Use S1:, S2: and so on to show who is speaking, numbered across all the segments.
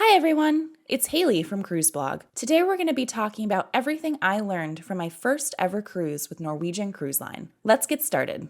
S1: Hi everyone, it's Haley from Cruise Blog. Today we're going to be talking about everything I learned from my first ever cruise with Norwegian Cruise Line. Let's get started.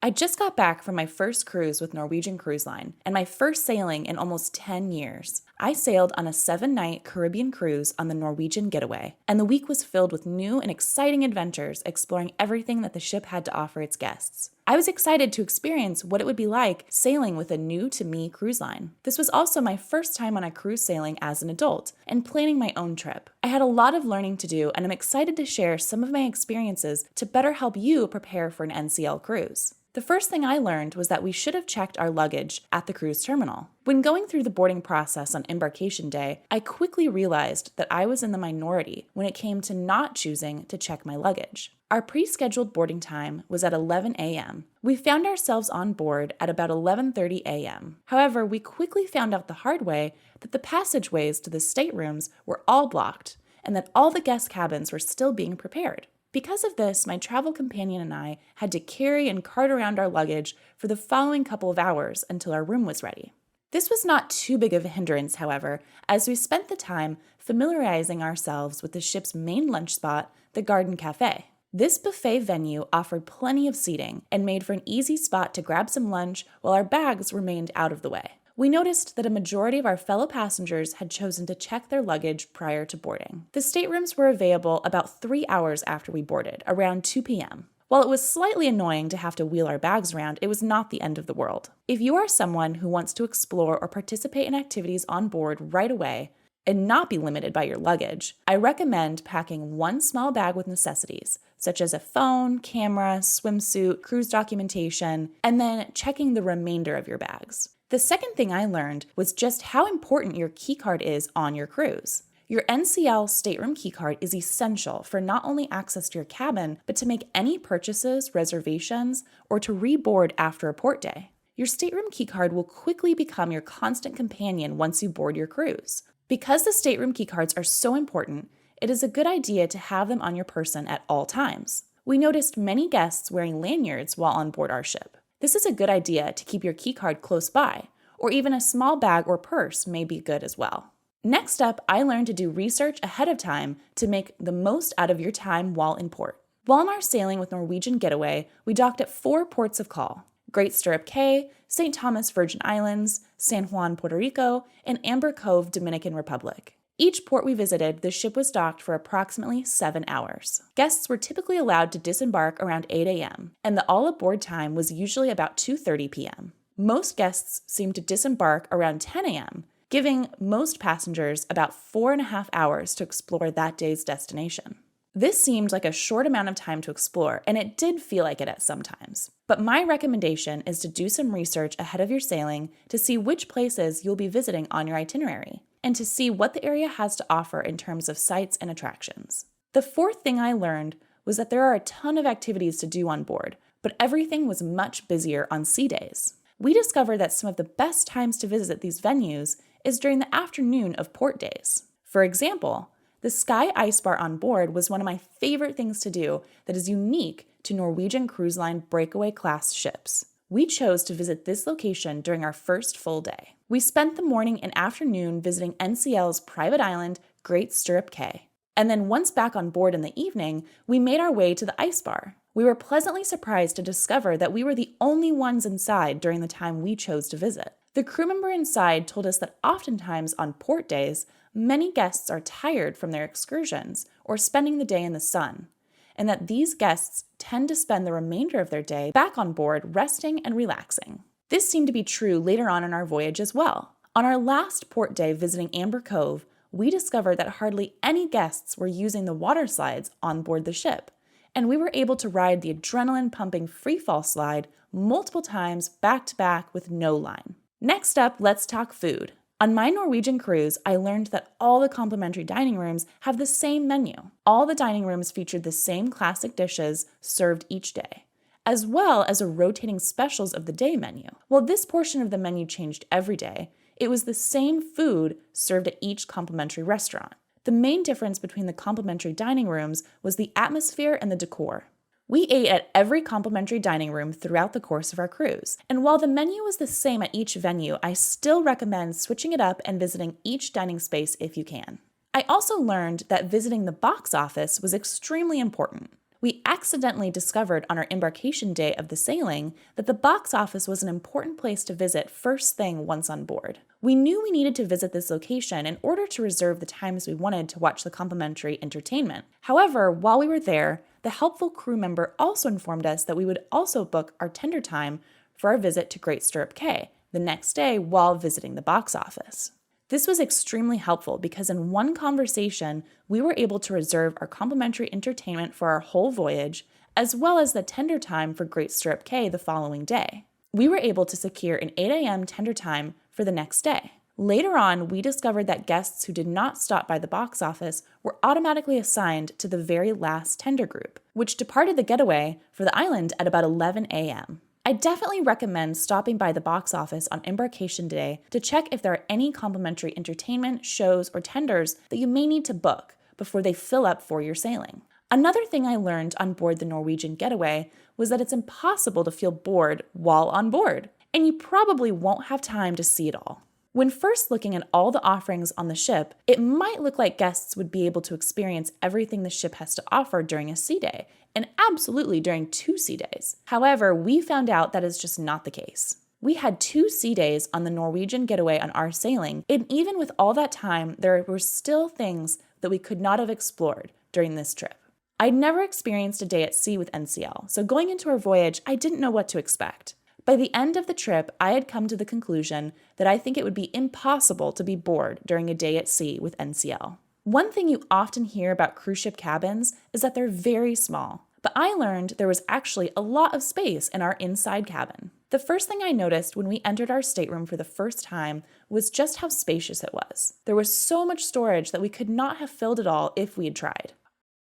S1: I just got back from my first cruise with Norwegian Cruise Line and my first sailing in almost 10 years. I sailed on a 7-night Caribbean cruise on the Norwegian Getaway, and the week was filled with new and exciting adventures exploring everything that the ship had to offer its guests. I was excited to experience what it would be like sailing with a new-to-me cruise line. This was also my first time on a cruise sailing as an adult and planning my own trip. I had a lot of learning to do, and I'm excited to share some of my experiences to better help you prepare for an NCL cruise. The first thing I learned was that we should have checked our luggage at the cruise terminal. When going through the boarding process on Embarkation Day, I quickly realized that I was in the minority when it came to not choosing to check my luggage. Our pre-scheduled boarding time was at 11 a.m. We found ourselves on board at about 11:30 a.m. However, we quickly found out the hard way that the passageways to the staterooms were all blocked and that all the guest cabins were still being prepared. Because of this, my travel companion and I had to carry and cart around our luggage for the following couple of hours until our room was ready. This was not too big of a hindrance, however, as we spent the time familiarizing ourselves with the ship's main lunch spot, the Garden Cafe. This buffet venue offered plenty of seating and made for an easy spot to grab some lunch while our bags remained out of the way. We noticed that a majority of our fellow passengers had chosen to check their luggage prior to boarding. The staterooms were available about 3 hours after we boarded, around 2 p.m. While it was slightly annoying to have to wheel our bags around, it was not the end of the world. If you are someone who wants to explore or participate in activities on board right away and not be limited by your luggage, I recommend packing one small bag with necessities, such as a phone, camera, swimsuit, cruise documentation, and then checking the remainder of your bags. The second thing I learned was just how important your keycard is on your cruise. Your NCL Stateroom keycard is essential for not only access to your cabin, but to make any purchases, reservations, or to reboard after a port day. Your Stateroom keycard will quickly become your constant companion once you board your cruise. Because the Stateroom keycards are so important, it is a good idea to have them on your person at all times. We noticed many guests wearing lanyards while on board our ship. This is a good idea to keep your keycard close by, or even a small bag or purse may be good as well. Next up, I learned to do research ahead of time to make the most out of your time while in port. While on our sailing with Norwegian Getaway, we docked at 4 ports of call: Great Stirrup Cay, St. Thomas Virgin Islands, San Juan, Puerto Rico, and Amber Cove, Dominican Republic. Each port we visited, the ship was docked for approximately 7 hours. Guests were typically allowed to disembark around 8 a.m., and the all-aboard time was usually about 2:30 p.m. Most guests seemed to disembark around 10 a.m., giving most passengers about 4.5 hours to explore that day's destination. This seemed like a short amount of time to explore, and it did feel like it at some times. But my recommendation is to do some research ahead of your sailing to see which places you'll be visiting on your itinerary, and to see what the area has to offer in terms of sights and attractions. The fourth thing I learned was that there are a ton of activities to do on board, but everything was much busier on sea days. We discovered that some of the best times to visit these venues is during the afternoon of port days. For example, the Sky Ice Bar on board was one of my favorite things to do that is unique to Norwegian Cruise Line breakaway class ships. We chose to visit this location during our first full day. We spent the morning and afternoon visiting NCL's private island, Great Stirrup Cay. And then once back on board in the evening, we made our way to the ice bar. We were pleasantly surprised to discover that we were the only ones inside during the time we chose to visit. The crew member inside told us that oftentimes on port days, many guests are tired from their excursions or spending the day in the sun, and that these guests tend to spend the remainder of their day back on board resting and relaxing. This seemed to be true later on in our voyage as well. On our last port day visiting Amber Cove, we discovered that hardly any guests were using the water slides on board the ship, and we were able to ride the adrenaline-pumping freefall slide multiple times back-to-back with no line. Next up, let's talk food. On my Norwegian cruise, I learned that all the complimentary dining rooms have the same menu. All the dining rooms featured the same classic dishes served each day, as well as a rotating specials of the day menu. While this portion of the menu changed every day, it was the same food served at each complimentary restaurant. The main difference between the complimentary dining rooms was the atmosphere and the decor. We ate at every complimentary dining room throughout the course of our cruise, and while the menu was the same at each venue, I still recommend switching it up and visiting each dining space if you can. I also learned that visiting the box office was extremely important. We accidentally discovered on our embarkation day of the sailing that the box office was an important place to visit first thing once on board. We knew we needed to visit this location in order to reserve the times we wanted to watch the complimentary entertainment. However, while we were there, the helpful crew member also informed us that we would also book our tender time for our visit to Great Stirrup Cay the next day while visiting the box office. This was extremely helpful because in one conversation, we were able to reserve our complimentary entertainment for our whole voyage, as well as the tender time for Great Stirrup Cay the following day. We were able to secure an 8 a.m. tender time for the next day. Later on, we discovered that guests who did not stop by the box office were automatically assigned to the very last tender group, which departed the getaway for the island at about 11 a.m. I definitely recommend stopping by the box office on embarkation day to check if there are any complimentary entertainment, shows, or tenders that you may need to book before they fill up for your sailing. Another thing I learned on board the Norwegian Getaway was that it's impossible to feel bored while on board, and you probably won't have time to see it all. When first looking at all the offerings on the ship, it might look like guests would be able to experience everything the ship has to offer during a sea day, and absolutely during 2 sea days. However, we found out that is just not the case. We had 2 sea days on the Norwegian Getaway on our sailing, and even with all that time, there were still things that we could not have explored during this trip. I'd never experienced a day at sea with NCL, so going into our voyage, I didn't know what to expect. By the end of the trip, I had come to the conclusion that I think it would be impossible to be bored during a day at sea with NCL. One thing you often hear about cruise ship cabins is that they're very small, but I learned there was actually a lot of space in our inside cabin. The first thing I noticed when we entered our stateroom for the first time was just how spacious it was. There was so much storage that we could not have filled it all if we had tried.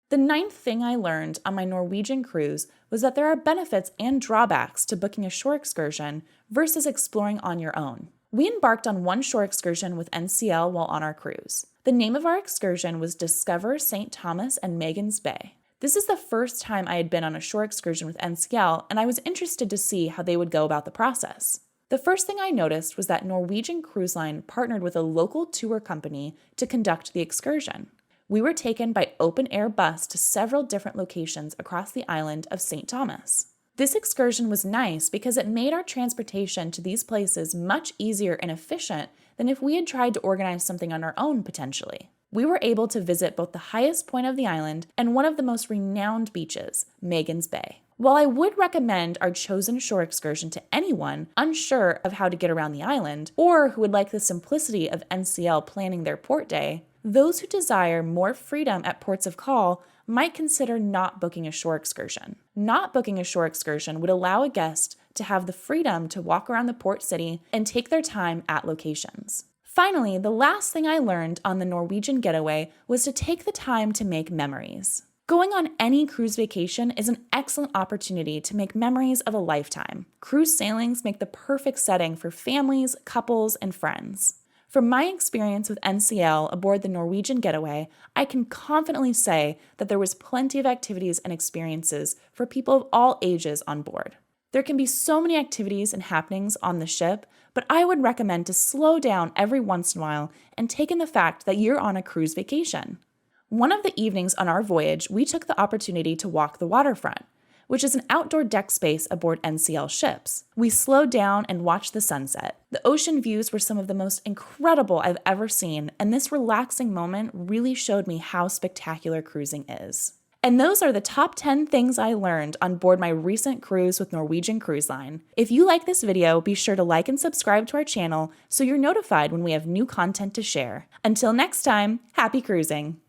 S1: The 9th thing I learned on my Norwegian cruise was that there are benefits and drawbacks to booking a shore excursion versus exploring on your own. We embarked on one shore excursion with NCL while on our cruise. The name of our excursion was Discover St. Thomas and Magens Bay. This is the first time I had been on a shore excursion with NCL, and I was interested to see how they would go about the process. The first thing I noticed was that Norwegian Cruise Line partnered with a local tour company to conduct the excursion. We were taken by open-air bus to several different locations across the island of St. Thomas. This excursion was nice because it made our transportation to these places much easier and efficient than if we had tried to organize something on our own potentially. We were able to visit both the highest point of the island and one of the most renowned beaches, Magens Bay. While I would recommend our chosen shore excursion to anyone unsure of how to get around the island or who would like the simplicity of NCL planning their port day, those who desire more freedom at ports of call might consider not booking a shore excursion. Not booking a shore excursion would allow a guest to have the freedom to walk around the port city and take their time at locations. Finally, the last thing I learned on the Norwegian Getaway was to take the time to make memories. Going on any cruise vacation is an excellent opportunity to make memories of a lifetime. Cruise sailings make the perfect setting for families, couples, and friends. From my experience with NCL aboard the Norwegian Getaway, I can confidently say that there was plenty of activities and experiences for people of all ages on board. There can be so many activities and happenings on the ship, but I would recommend to slow down every once in a while and take in the fact that you're on a cruise vacation. One of the evenings on our voyage, we took the opportunity to walk the waterfront, which is an outdoor deck space aboard NCL ships. We slowed down and watched the sunset. The ocean views were some of the most incredible I've ever seen, and this relaxing moment really showed me how spectacular cruising is. And those are the top 10 things I learned on board my recent cruise with Norwegian Cruise Line. If you like this video, be sure to like and subscribe to our channel so you're notified when we have new content to share. Until next time, happy cruising!